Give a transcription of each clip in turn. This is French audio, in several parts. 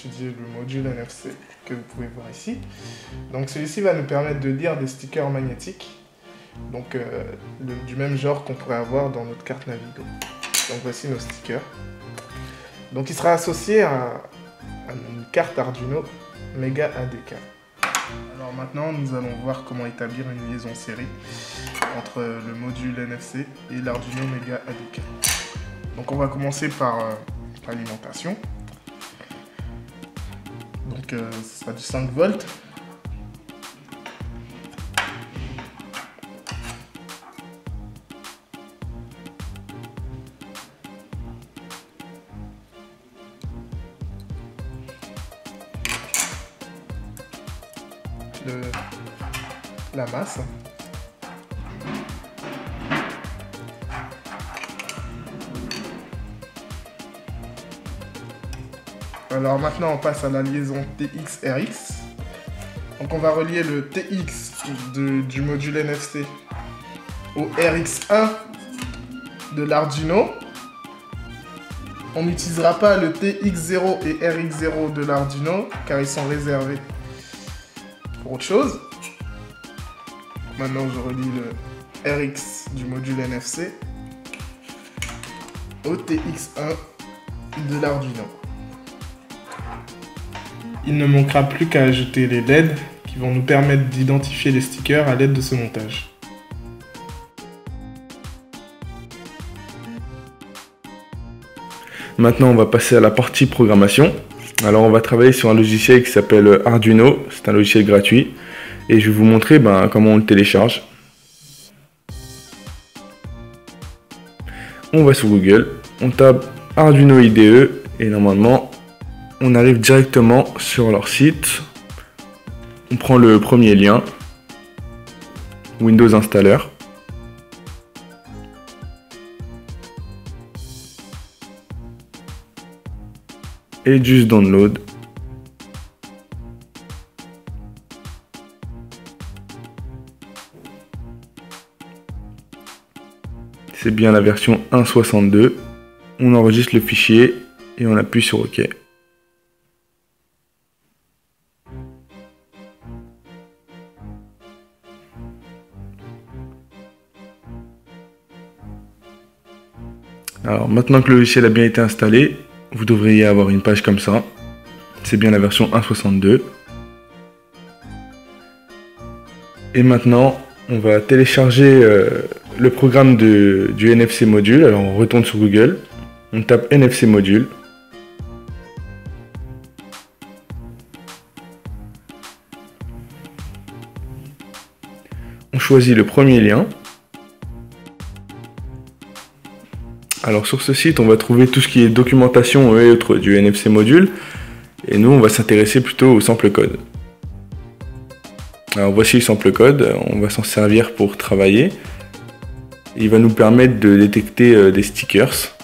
étudier le module NFC que vous pouvez voir ici. Donc celui-ci va nous permettre de lire des stickers magnétiques, donc du même genre qu'on pourrait avoir dans notre carte Navigo. Donc voici nos stickers. Donc il sera associé à une carte Arduino Mega ADK. Alors maintenant nous allons voir comment établir une liaison série entre le module NFC et l'Arduino Mega ADK. Donc on va commencer par l'alimentation. Donc ce sera du 5 volts. La masse. Alors maintenant on passe à la liaison TX-RX. Donc on va relier le TX du module NFC au RX1 de l'Arduino. On n'utilisera pas le TX0 et RX0 de l'Arduino car ils sont réservés pour autre chose. Maintenant je relie le RX du module NFC au TX1 de l'Arduino. Il ne manquera plus qu'à ajouter les LED qui vont nous permettre d'identifier les stickers à l'aide de ce montage. Maintenant on va passer à la partie programmation. Alors on va travailler sur un logiciel qui s'appelle Arduino, c'est un logiciel gratuit et je vais vous montrer comment on le télécharge. On va sur Google, on tape Arduino IDE et normalement on arrive directement sur leur site. On prend le premier lien, Windows Installer. Et juste download. C'est bien la version 1.62. On enregistre le fichier et on appuie sur OK. Alors maintenant que le logiciel a bien été installé, vous devriez avoir une page comme ça. C'est bien la version 1.62. Et maintenant, on va télécharger le programme du NFC module. Alors on retourne sur Google, on tape NFC module. On choisit le premier lien. Alors sur ce site, on va trouver tout ce qui est documentation et autres du NFC module. Et nous, on va s'intéresser plutôt au sample code. Alors voici le sample code, on va s'en servir pour travailler. Il va nous permettre de détecter des stickers.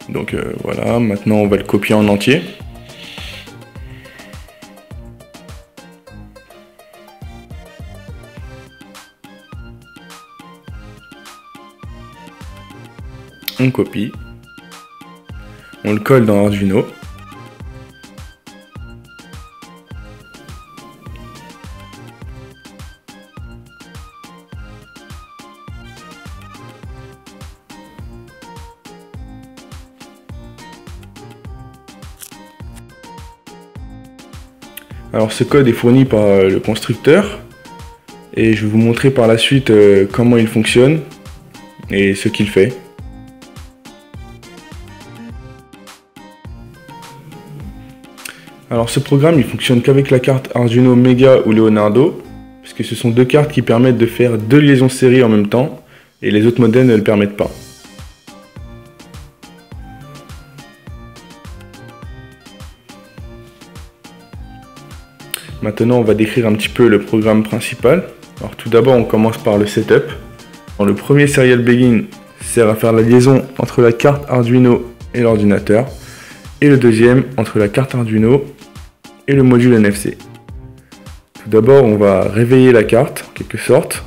Donc voilà, maintenant on va le copier en entier. On copie, on le colle dans Arduino. Alors ce code est fourni par le constructeur et je vais vous montrer par la suite comment il fonctionne et ce qu'il fait. Alors ce programme il fonctionne qu'avec la carte Arduino Mega ou Leonardo, puisque ce sont deux cartes qui permettent de faire deux liaisons série en même temps, et les autres modèles ne le permettent pas. Maintenant on va décrire un petit peu le programme principal. Alors tout d'abord on commence par le setup. Alors, le premier serial begin sert à faire la liaison entre la carte Arduino et l'ordinateur, et le deuxième entre la carte Arduino et le module NFC. Tout d'abord, on va réveiller la carte, en quelque sorte.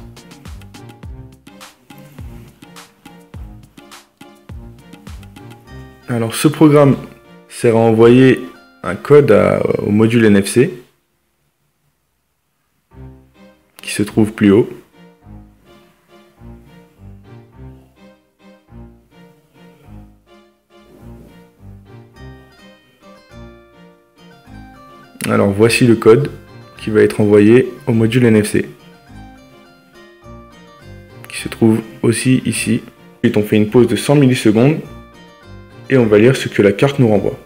Alors ce programme sert à envoyer un code au module NFC qui se trouve plus haut. Alors voici le code qui va être envoyé au module NFC, qui se trouve aussi ici. Ensuite on fait une pause de 100 millisecondes et on va lire ce que la carte nous renvoie.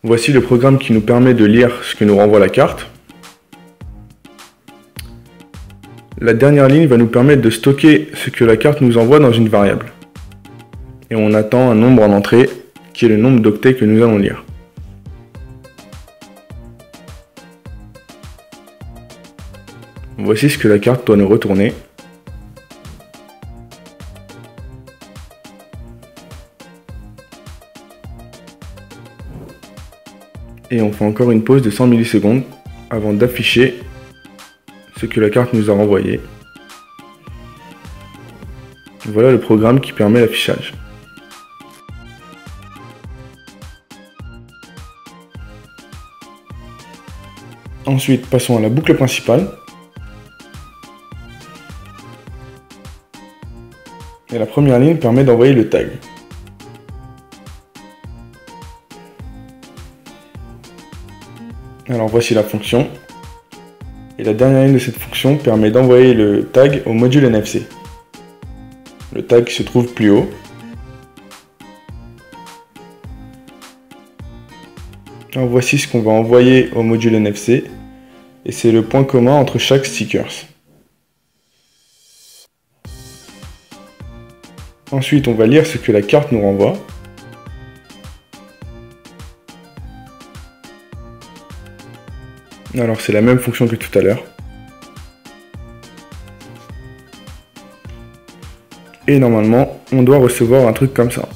Voici le programme qui nous permet de lire ce que nous renvoie la carte. La dernière ligne va nous permettre de stocker ce que la carte nous envoie dans une variable. Et on attend un nombre en entrée, qui est le nombre d'octets que nous allons lire. Voici ce que la carte doit nous retourner. Et on fait encore une pause de 100 millisecondes avant d'afficher ce que la carte nous a renvoyé. Voilà le programme qui permet l'affichage. Ensuite, passons à la boucle principale. Et la première ligne permet d'envoyer le tag. Alors voici la fonction. Et la dernière ligne de cette fonction permet d'envoyer le tag au module NFC. Le tag se trouve plus haut. Alors voici ce qu'on va envoyer au module NFC. Et c'est le point commun entre chaque stickers. Ensuite, on va lire ce que la carte nous renvoie. Alors c'est la même fonction que tout à l'heure. Et normalement, on doit recevoir un truc comme ça.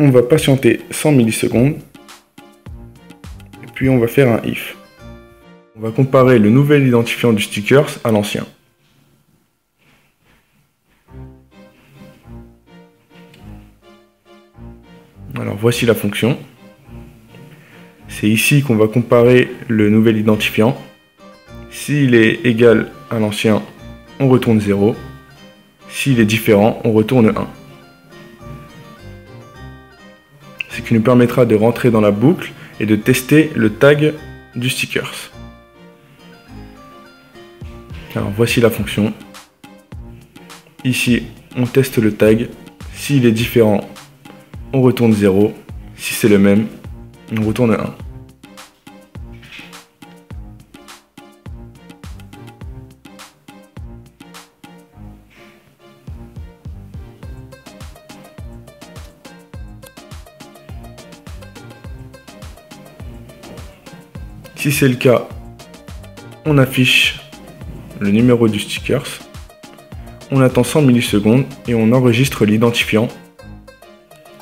On va patienter 100 millisecondes. Et puis on va faire un if. On va comparer le nouvel identifiant du sticker à l'ancien. Alors voici la fonction. C'est ici qu'on va comparer le nouvel identifiant. S'il est égal à l'ancien, on retourne 0. S'il est différent, on retourne 1. Ce qui nous permettra de rentrer dans la boucle et de tester le tag du sticker. Alors voici la fonction. Ici, on teste le tag. S'il est différent, on retourne 0. Si c'est le même, on retourne 1. Si c'est le cas, on affiche le numéro du sticker. On attend 100 millisecondes et on enregistre l'identifiant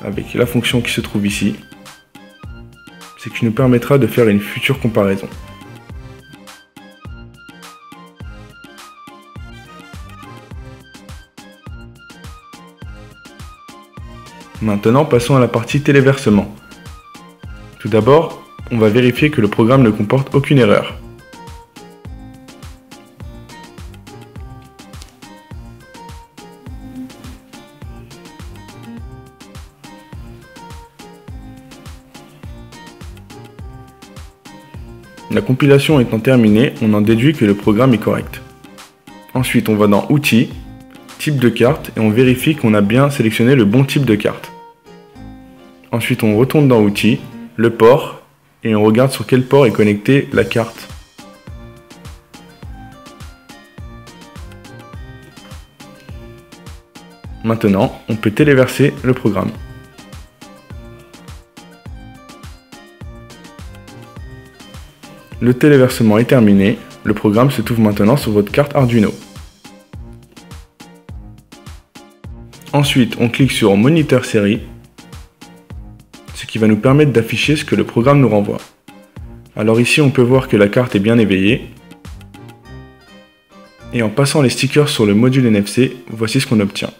avec la fonction qui se trouve ici. Ce qui nous permettra de faire une future comparaison. Maintenant, passons à la partie téléversement. Tout d'abord, on va vérifier que le programme ne comporte aucune erreur. La compilation étant terminée, on en déduit que le programme est correct. Ensuite, on va dans Outils, Type de carte et on vérifie qu'on a bien sélectionné le bon type de carte. Ensuite, on retourne dans Outils, le port, et on regarde sur quel port est connectée la carte. Maintenant, on peut téléverser le programme. Le téléversement est terminé, le programme se trouve maintenant sur votre carte Arduino. Ensuite, on clique sur Moniteur série, ce qui va nous permettre d'afficher ce que le programme nous renvoie. Alors ici on peut voir que la carte est bien éveillée. Et en passant les stickers sur le module NFC, voici ce qu'on obtient.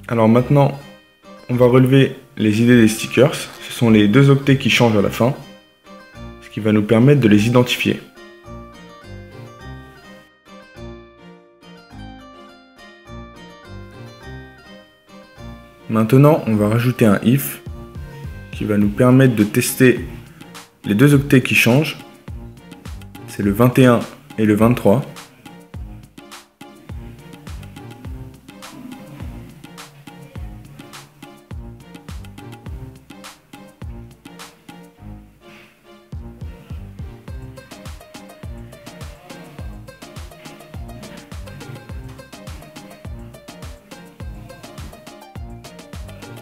Alors maintenant, on va relever les idées des stickers. Ce sont les 2 octets qui changent à la fin, ce qui va nous permettre de les identifier. Maintenant, on va rajouter un if qui va nous permettre de tester les 2 octets qui changent. C'est le 21 et le 23.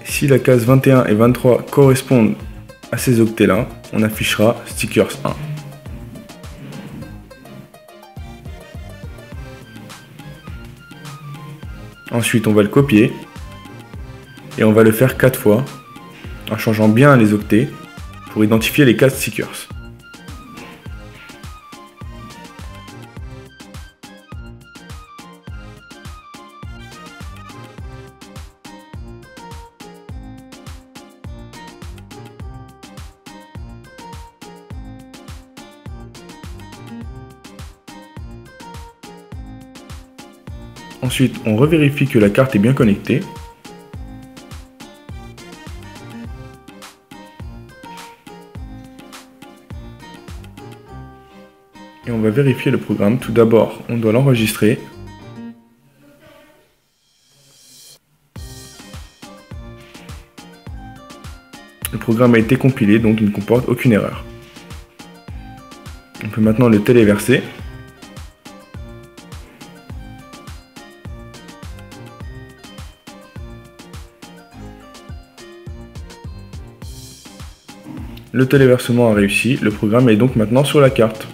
Si la case 21 et 23 correspondent à ces octets-là, on affichera stickers 1. Ensuite, on va le copier et on va le faire 4 fois en changeant bien les octets pour identifier les 4 stickers. Ensuite, on revérifie que la carte est bien connectée. Et on va vérifier le programme. Tout d'abord, on doit l'enregistrer. Le programme a été compilé, donc il ne comporte aucune erreur. On peut maintenant le téléverser. Le téléversement a réussi, le programme est donc maintenant sur la carte.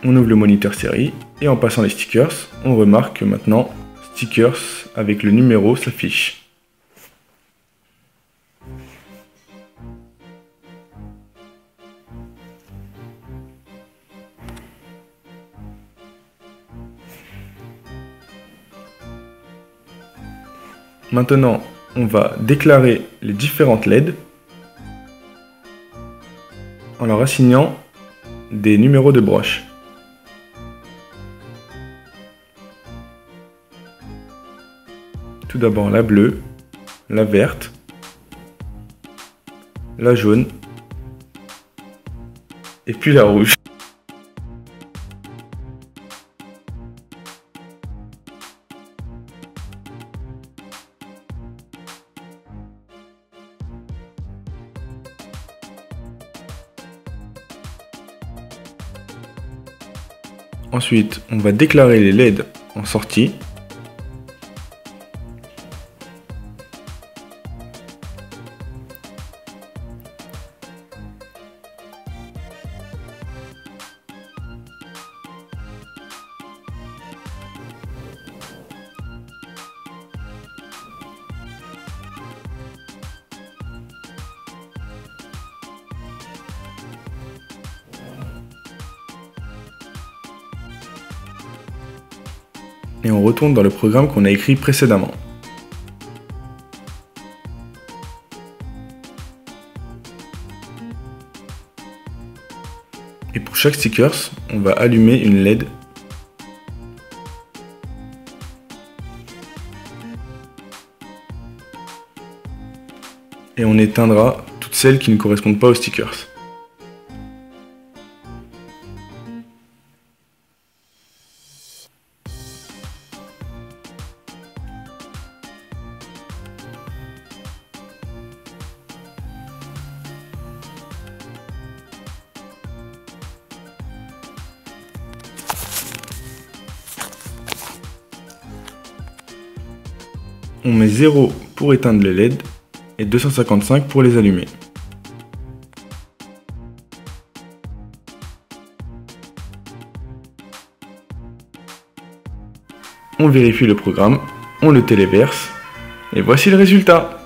On ouvre le moniteur série et en passant les stickers, on remarque que maintenant, stickers avec le numéro s'affiche. Maintenant, on va déclarer les différentes LED en leur assignant des numéros de broche. Tout d'abord la bleue, la verte, la jaune et puis la rouge. Ensuite, on va déclarer les LED en sortie. Et on retourne dans le programme qu'on a écrit précédemment. Et pour chaque sticker, on va allumer une LED. Et on éteindra toutes celles qui ne correspondent pas aux stickers. On met 0 pour éteindre les LED et 255 pour les allumer. On vérifie le programme, on le téléverse et voici le résultat.